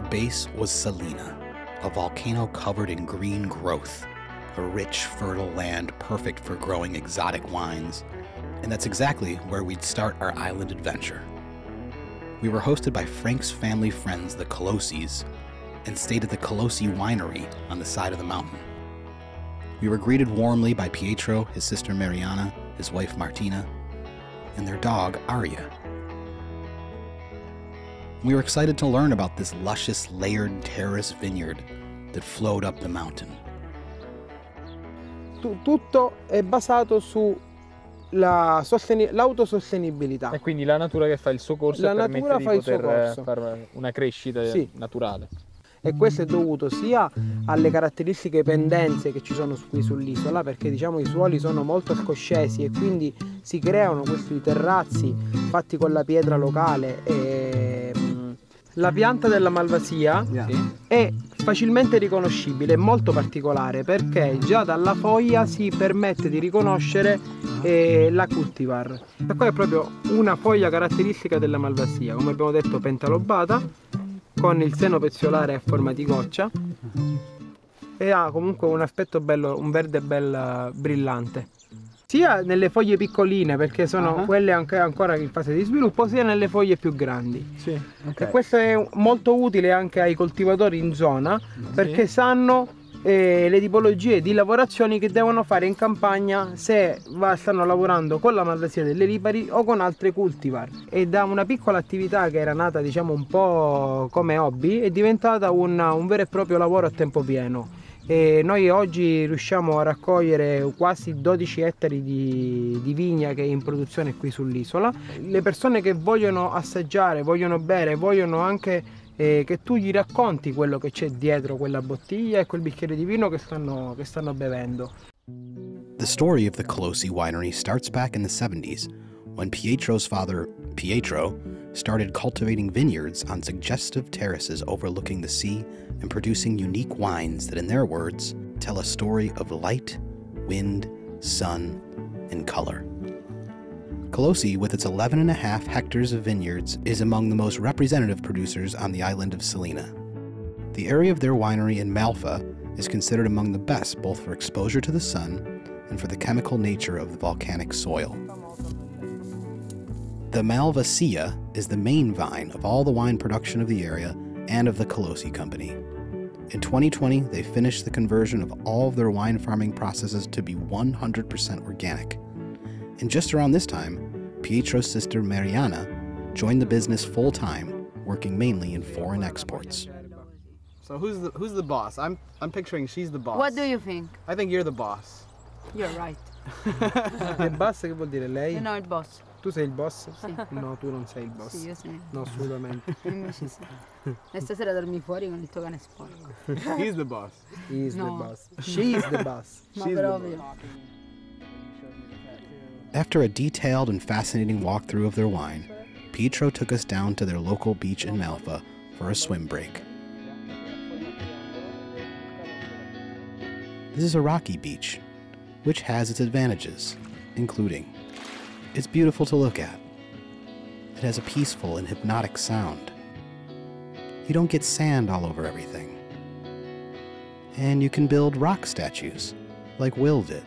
base was Salina, a volcano covered in green growth, a rich, fertile land perfect for growing exotic wines, and that's exactly where we'd start our island adventure. We were hosted by Frank's family friends, the Colosis, and stayed at the Colosi Winery on the side of the mountain. We were greeted warmly by Pietro, his sister Mariana, his wife Martina, and their dog Aria. We were excited to learn about this luscious, layered terrace vineyard that flowed up the mountain. Tutto è basato sull'autosostenibilità. E quindi la natura che fa il suo corso e permette di poter fare una crescita naturale. E questo è dovuto sia alle caratteristiche pendenze che ci sono qui sull'isola, perché diciamo i suoli sono molto scoscesi e quindi si creano questi terrazzi fatti con la pietra locale. E la pianta della Malvasia è facilmente riconoscibile, è molto particolare perché già dalla foglia si permette di riconoscere la cultivar. E qua è proprio una foglia caratteristica della Malvasia, come abbiamo detto pentalobata, con il seno peziolare a forma di goccia e ha comunque un aspetto bello, un verde bello brillante. Sia nelle foglie piccoline, perché sono quelle ancora in fase di sviluppo, sia nelle foglie più grandi. E questo è molto utile anche ai coltivatori in zona, perché sanno le tipologie di lavorazioni che devono fare in campagna se stanno lavorando con la Malvasia delle Lipari o con altre cultivar. E da una piccola attività che era nata diciamo un po' come hobby è diventata un vero e proprio lavoro a tempo pieno. E noi oggi riusciamo a raccogliere quasi 12 ettari di vigna che è in produzione qui sull'isola. Le persone che vogliono assaggiare, vogliono bere, vogliono anche che tu gli racconti quello che c'è dietro quella bottiglia e quel bicchiere di vino che stanno bevendo. The story of the Colosi Winery starts back in the 70s, when Pietro's father, Pietro, started cultivating vineyards on suggestive terraces overlooking the sea and producing unique wines that, in their words, tell a story of light, wind, sun, and color. Colosi, with its 11.5 hectares of vineyards, is among the most representative producers on the island of Salina. The area of their winery in Malva is considered among the best both for exposure to the sun and for the chemical nature of the volcanic soil. The Malvasia is the main vine of all the wine production of the area and of the Colosi company. In 2020, they finished the conversion of all of their wine farming processes to be 100% organic. And just around this time, Pietro's sister Mariana joined the business full-time, working mainly in foreign exports. So who's the boss? I'm picturing she's the boss. What do you think? I think you're the boss. You're right. Il boss che vuol dire lei? No, il boss. Tu sei il boss? Sì. No, tu non sei il boss. Sì, io sì. No, assolutamente. Invece sì. E stasera dormi fuori con il tuo cane sporco. He's the boss. He's No. the boss. She's the boss. Ma She's the proprio. boss. After a detailed and fascinating walkthrough of their wine, Pietro took us down to their local beach in Malva for a swim break. This is a rocky beach, which has its advantages, including it's beautiful to look at. It has a peaceful and hypnotic sound. You don't get sand all over everything. And you can build rock statues, like Will did.